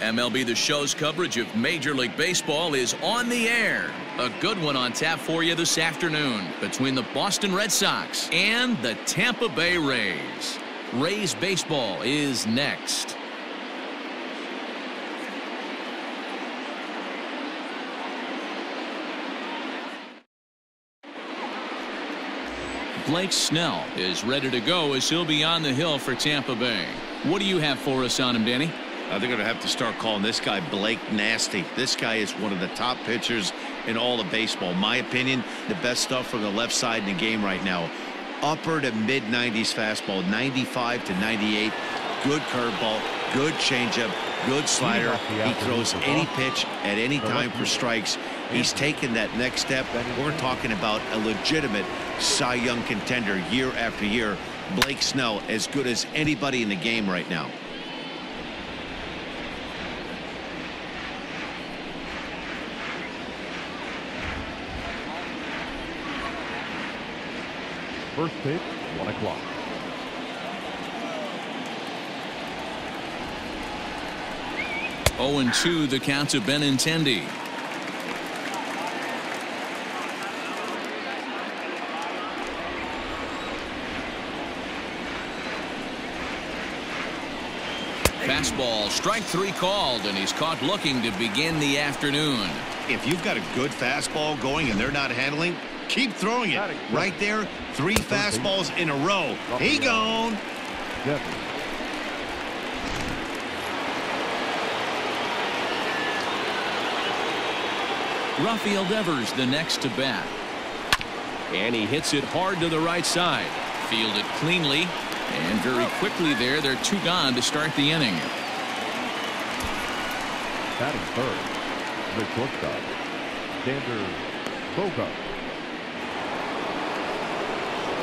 MLB The Show's coverage of Major League Baseball is on the air. A good one on tap for you this afternoon between the Boston Red Sox and the Tampa Bay Rays. Rays baseball is next. Blake Snell is ready to go as he'll be on the hill for Tampa Bay. What do you have for us on him, Danny? They're going to have to start calling this guy Blake Nasty. This guy is one of the top pitchers in all of baseball. My opinion, the best stuff from the left side in the game right now. Upper to mid-90s fastball, 95 to 98. Good curveball, good changeup, good slider. He throws any pitch at any time for strikes. He's taken that next step. We're talking about a legitimate Cy Young contender year after year. Blake Snell, as good as anybody in the game right now. First pitch, 1 o'clock. Oh, and 2 the count to Benintendi. Fastball, strike 3 called, and he's caught looking to begin the afternoon. If you've got a good fastball going and they're not handling, keep throwing it. Right there, 3 fastballs in a row. He gone. Rafael Devers the next to bat. And he hits it hard to the right side. Fielded cleanly. And very quickly there, they're 2 gone to start the inning. Batting third, the shortstop, Xander Bogaerts.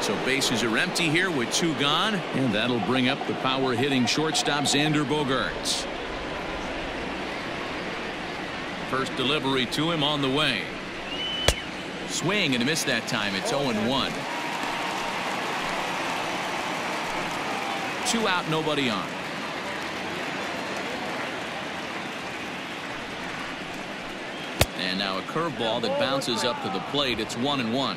So bases are empty here with 2 gone, and that'll bring up the power-hitting shortstop Xander Bogaerts. First delivery to him on the way. Swing and a miss that time. It's 0-1. 2 out, nobody on. And now a curveball that bounces up to the plate. It's 1-1.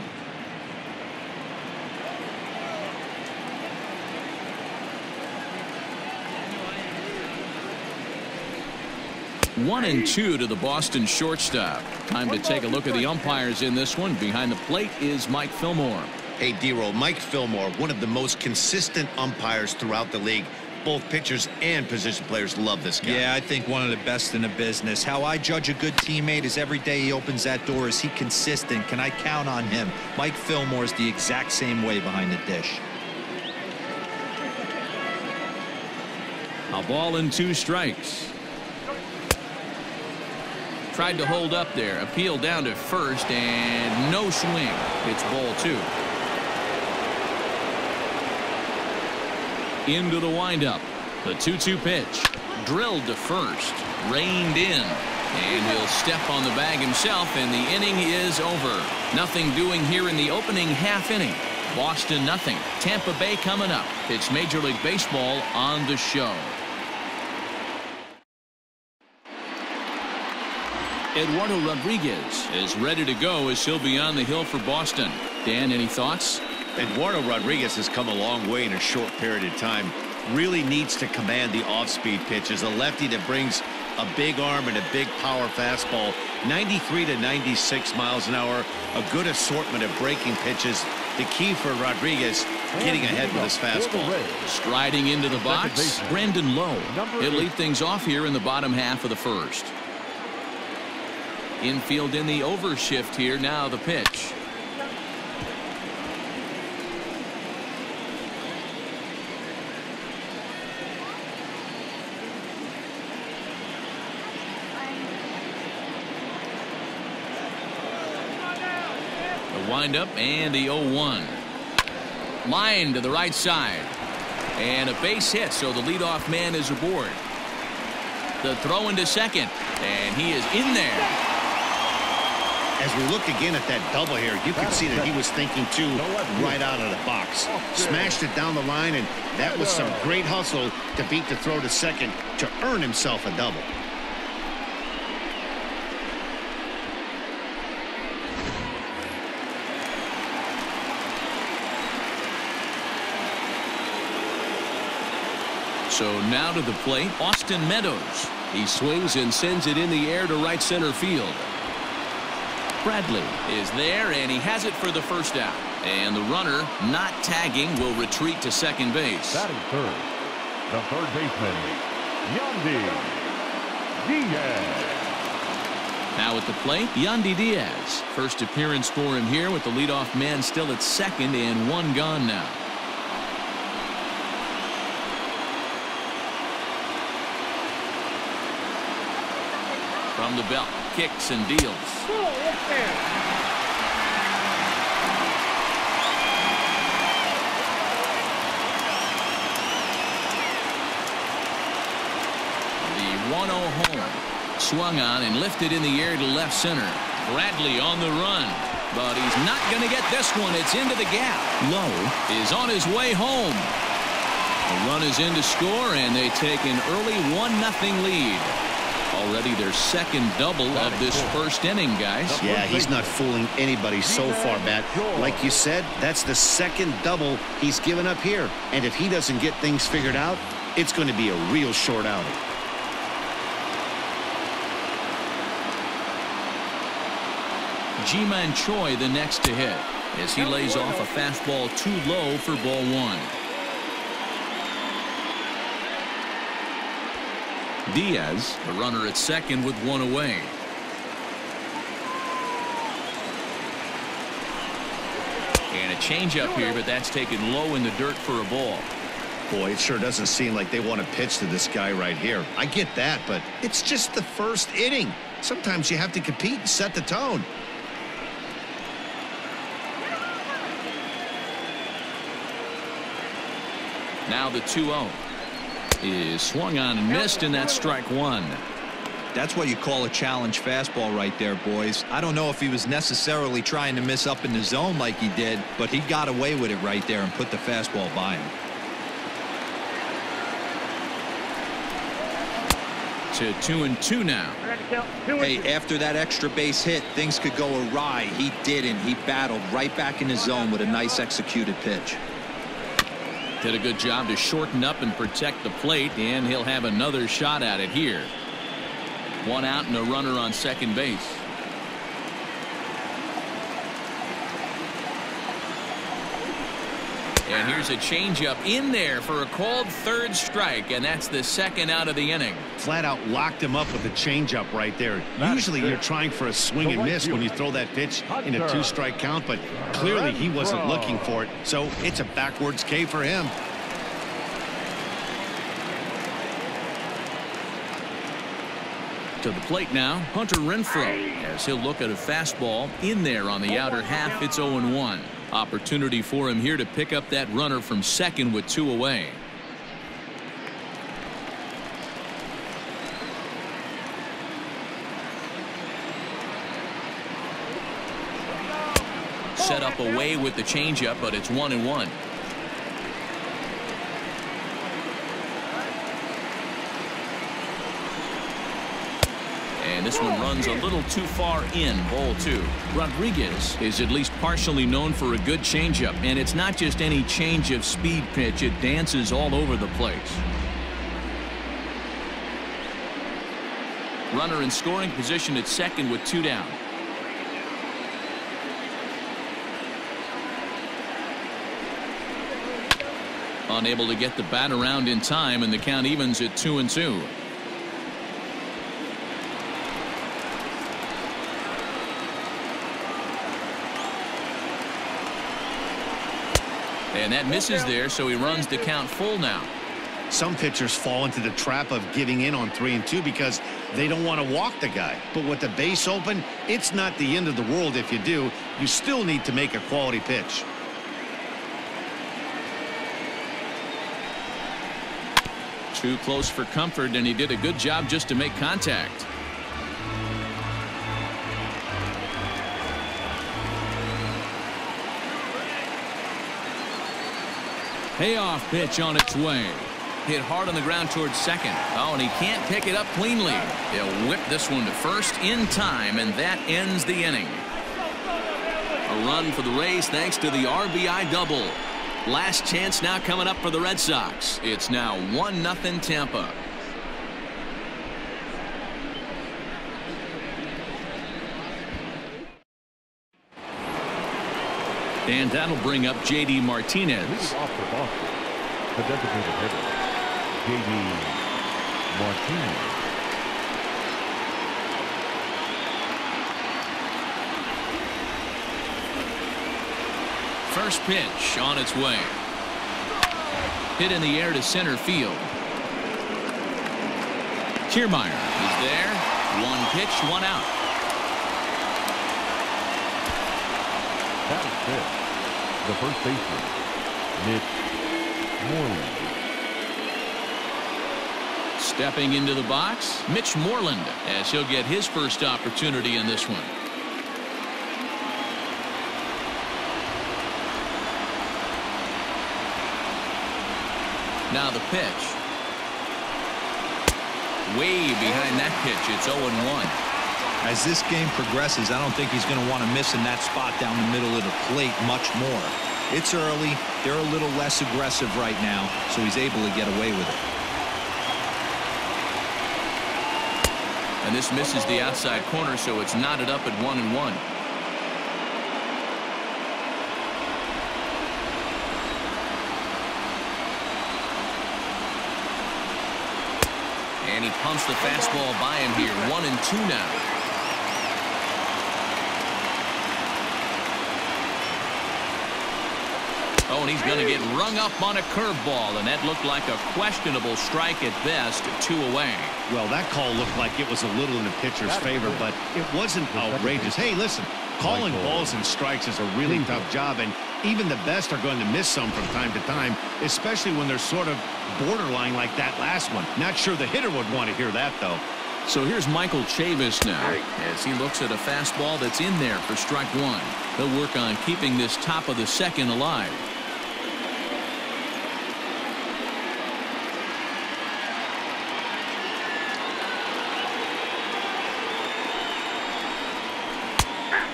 One and 2 to the Boston shortstop. Time to take a look at the umpires in this one. Behind the plate is Mike Fillmore. Hey, D-Roll, Mike Fillmore, one of the most consistent umpires throughout the league. Both pitchers and position players love this guy. Yeah, I think one of the best in the business. How I judge a good teammate is every day he opens that door. Is he consistent? Can I count on him? Mike Fillmore is the exact same way behind the dish. A ball and 2 strikes. Tried to hold up there. Appeal down to first and no swing. It's ball 2. Into the windup. The 2-2 pitch. Drilled to first. Reined in. And he'll step on the bag himself, and the inning is over. Nothing doing here in the opening half inning. Boston nothing. Tampa Bay coming up. It's Major League Baseball on the show. Eduardo Rodriguez is ready to go as he'll be on the hill for Boston. Dan, any thoughts? Eduardo Rodriguez has come a long way in a short period of time. Really needs to command the off-speed pitches. A lefty that brings a big arm and a big power fastball. 93 to 96 miles an hour. A good assortment of breaking pitches. The key for Rodriguez, getting ahead with his fastball. Striding into the box, Brandon Lowe. He'll lead things off here in the bottom half of the first. Infield in the overshift here. Now the pitch. The windup and the 0-1. Line to the right side. And a base hit, so the leadoff man is aboard. The throw into second. And he is in there. As we look again at that double here, you can see that he was thinking, too, right out of the box. Smashed it down the line, and that was some great hustle to beat the throw to second to earn himself a double. So now to the plate, Austin Meadows. He swings and sends it in the air to right center field. Bradley is there, and he has it for the first out. And the runner, not tagging, will retreat to second base. Batting third, the third baseman, Yandy Diaz. Now at the plate, Yandy Diaz. First appearance for him here with the leadoff man still at second and one gone now. From the belt, kicks and deals. The 1-0 home. Swung on and lifted in the air to left center. Bradley on the run. But he's not going to get this one. It's into the gap. Lowe is on his way home. The run is in to score, and they take an early 1-0 lead. Already their second double of this first inning, guys. Yeah, he's not fooling anybody so far, Matt. Like you said, that's the second double he's given up here. And if he doesn't get things figured out, it's going to be a real short outing. Ji-Man Choi the next to hit as he lays off a fastball too low for ball one. Diaz, the runner at second with one away. And a changeup here, but that's taken low in the dirt for a ball. Boy, it sure doesn't seem like they want to pitch to this guy right here. I get that, but it's just the first inning. Sometimes you have to compete and set the tone. Now the 2-0 is swung on and missed, and that's strike one. That's what you call a challenge fastball right there, boys. I don't know if he was necessarily trying to miss up in the zone like he did, but he got away with it right there and put the fastball by him. To 2-2 now. Hey, after that extra base hit, things could go awry. He didn't. He battled right back in his zone with a nice executed pitch. Did a good job to shorten up and protect the plate, and he'll have another shot at it here. One out and a runner on second base. And here's a changeup in there for a called third strike, and that's the second out of the inning. Flat out locked him up with a changeup right there. Usually you're trying for a swing and miss when you throw that pitch in a two-strike count, but clearly he wasn't looking for it, so it's a backwards K for him. To the plate now, Hunter Renfroe, as he'll look at a fastball in there on the outer half. It's 0-1. Opportunity for him here to pick up that runner from second with two away. Set up away with the changeup, but it's 1-1. And this one runs a little too far in, ball two. Rodriguez is at least partially known for a good changeup, and it's not just any change of speed pitch. It dances all over the place. Runner in scoring position at second with two down. Unable to get the bat around in time, and the count evens at 2-2. And that misses there, so he runs the count full now. Some pitchers fall into the trap of giving in on 3-2 because they don't want to walk the guy. But with the base open, it's not the end of the world if you do. You still need to make a quality pitch. Too close for comfort, and he did a good job just to make contact. Payoff pitch on its way. Hit hard on the ground towards second. Oh, and he can't pick it up cleanly. He'll whip this one to first in time, and that ends the inning. A run for the Rays thanks to the RBI double. Last chance now coming up for the Red Sox. It's now 1-0 Tampa. And that'll bring up J.D. Martinez. Off the box, the designated hitter, J.D. Martinez. First pitch on its way. Hit in the air to center field. Kiermaier is there. One pitch, one out. That is it. The first baseman, Mitch Moreland. Stepping into the box, Mitch Moreland, as he'll get his first opportunity in this one. Now the pitch. Way behind that pitch. It's 0-1. As this game progresses, I don't think he's going to want to miss in that spot down the middle of the plate much more. It's early. They're a little less aggressive right now, so he's able to get away with it. And this misses the outside corner, so it's knotted up at 1-1. And he pumps the fastball by him here. 1-2 now. Oh, and he's going to get rung up on a curveball, and that looked like a questionable strike at best. 2 away. Well, that call looked like it was a little in the pitcher's favor, but it wasn't outrageous. Hey, listen, calling balls and strikes is a really tough job, and even the best are going to miss some from time to time, especially when they're sort of borderline like that last one. Not sure the hitter would want to hear that, though. So here's Michael Chavis now as he looks at a fastball that's in there for strike 1. He'll work on keeping this top of the second alive.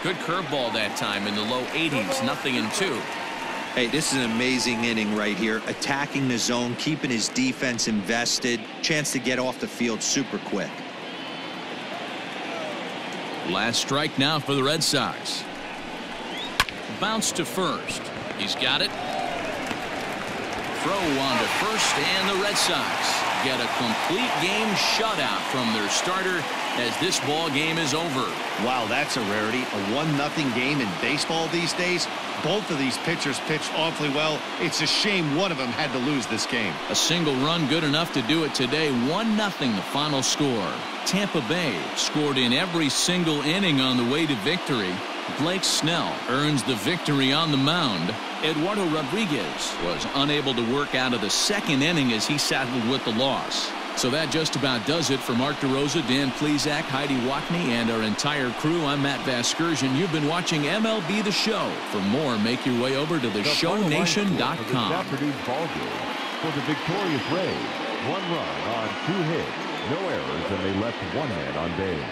Good curveball that time in the low 80s. 0-2. Hey, this is an amazing inning right here. Attacking the zone, keeping his defense invested. Chance to get off the field super quick. Last strike now for the Red Sox. Bounce to first. He's got it. Throw on to first, and the Red Sox get a complete game shutout from their starter as this ball game is over. Wow, that's a rarity. A 1-0 game in baseball these days. Both of these pitchers pitched awfully well. It's a shame one of them had to lose this game. A single run good enough to do it today. 1-0 the final score. Tampa Bay scored in every single inning on the way to victory. Blake Snell earns the victory on the mound. Eduardo Rodriguez was unable to work out of the second inning as he saddled with the loss. So that just about does it for Mark DeRosa, Dan Plesac, Heidi Watney, and our entire crew. I'm Matt Vasgersian. You've been watching MLB The Show. For more, make your way over to theshownation.com. This afternoon's ball game for the victorious Rays. 1 run on 2 hits, no errors, and they left 1 man on base.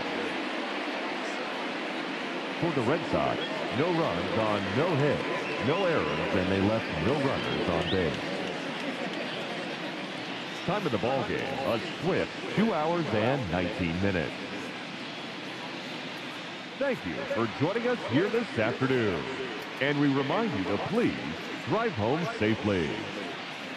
For the Red Sox, no runs on no hits, no errors, and they left no runners on base. Time of the ball game, a swift 2 hours and 19 minutes. Thank you for joining us here this afternoon. And we remind you to please drive home safely.